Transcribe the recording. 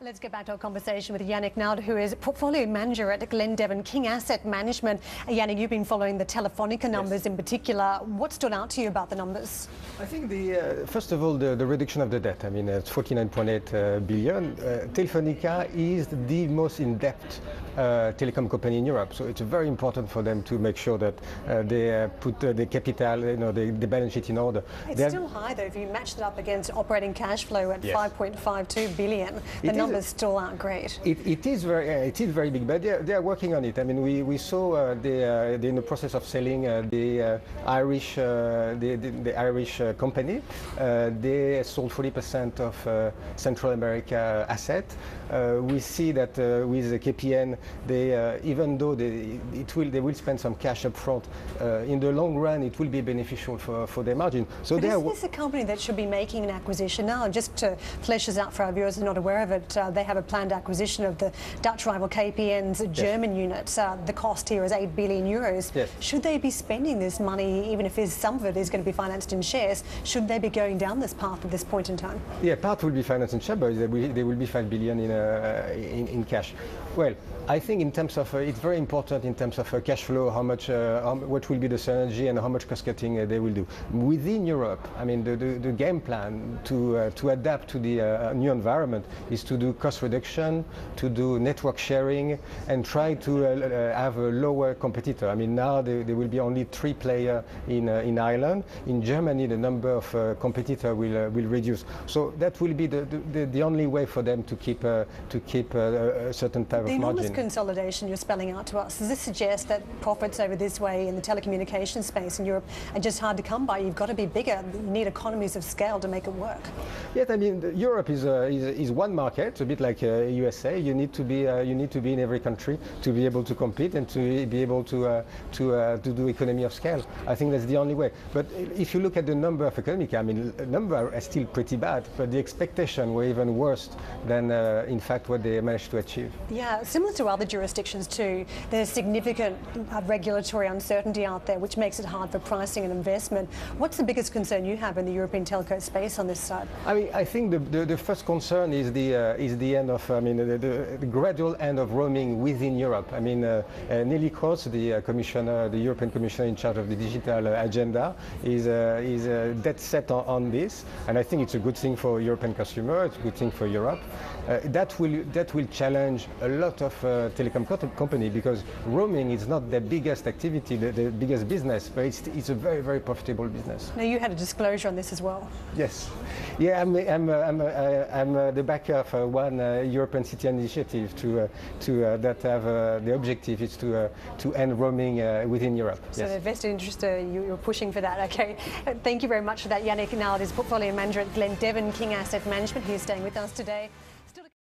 Let's get back to our conversation with Yannick Naud, who is portfolio manager at Glendevan King Asset Management. Yannick, you've been following the Telefónica numbers in particular. What stood out to you about the numbers? I think first of all, the reduction of the debt. I mean, it's 49.8 billion. Telefónica is the most in-depth telecom company in Europe, so it's very important for them to make sure that they put the capital, the balance sheet in order. It's still high though. If you match that up against operating cash flow at 5.52 billion, the numbers still aren't great. It is very big, but they are working on it. I mean, we saw they're in the process of selling the Irish company. They sold 40% of Central America asset. We see that with KPN, even though they will spend some cash up front, in the long run it will be beneficial for their margin. So but is this a company that should be making an acquisition now? Just to flesh this out for our viewers who are not aware of it, they have a planned acquisition of the Dutch rival KPN's German unit. The cost here is 8 billion euros. Yes. Should they be spending this money, even if some of it is going to be financed in shares, should they be going down this path at this point in time? Yeah, part will be financed in shares, but there will be 5 billion in cash. Well, I think in terms of it's very important in terms of cash flow, what will be the synergy and how much cost cutting they will do within Europe. I mean, the game plan to adapt to the new environment is to do cost reduction, to do network sharing, and try to have a lower competitor. I mean, now there will be only 3 players in Ireland. In Germany, the number of competitors will reduce. So that will be the only way for them to keep a certain type of margin. The enormous consolidation you're spelling out to us, does this suggest that profits over this way in the telecommunications space in Europe are just hard to come by? You've got to be bigger. You need economies of scale to make it work. Yes, I mean, Europe is one market, a bit like USA. You need to be in every country to be able to compete and to be able to do economy of scale. I think that's the only way. But if you look at the number of economic, I mean, the number are still pretty bad, but the expectation were even worse than in fact what they managed to achieve. Yeah, similar to other jurisdictions too, there's significant regulatory uncertainty out there, which makes it hard for pricing and investment. What's the biggest concern you have in the European telco space on this side? I mean, I think the first concern is the end of, I mean, the gradual end of roaming within Europe. I mean, Neelie Kroes, the European Commissioner in charge of the digital agenda, is dead set on this, and I think it's a good thing for European consumers. It's a good thing for Europe. That will challenge a lot of telecom company, because roaming is not the biggest activity, the biggest business, but it's a very, very profitable business. Now, you had a disclosure on this as well. Yes. Yeah, I'm the backer of one European city initiative that have the objective is to end roaming within Europe. So the vested interest, you're pushing for that. Okay. Thank you very much for that. Yannick Naud is portfolio manager at Glendevan King Asset Management. He's staying with us today.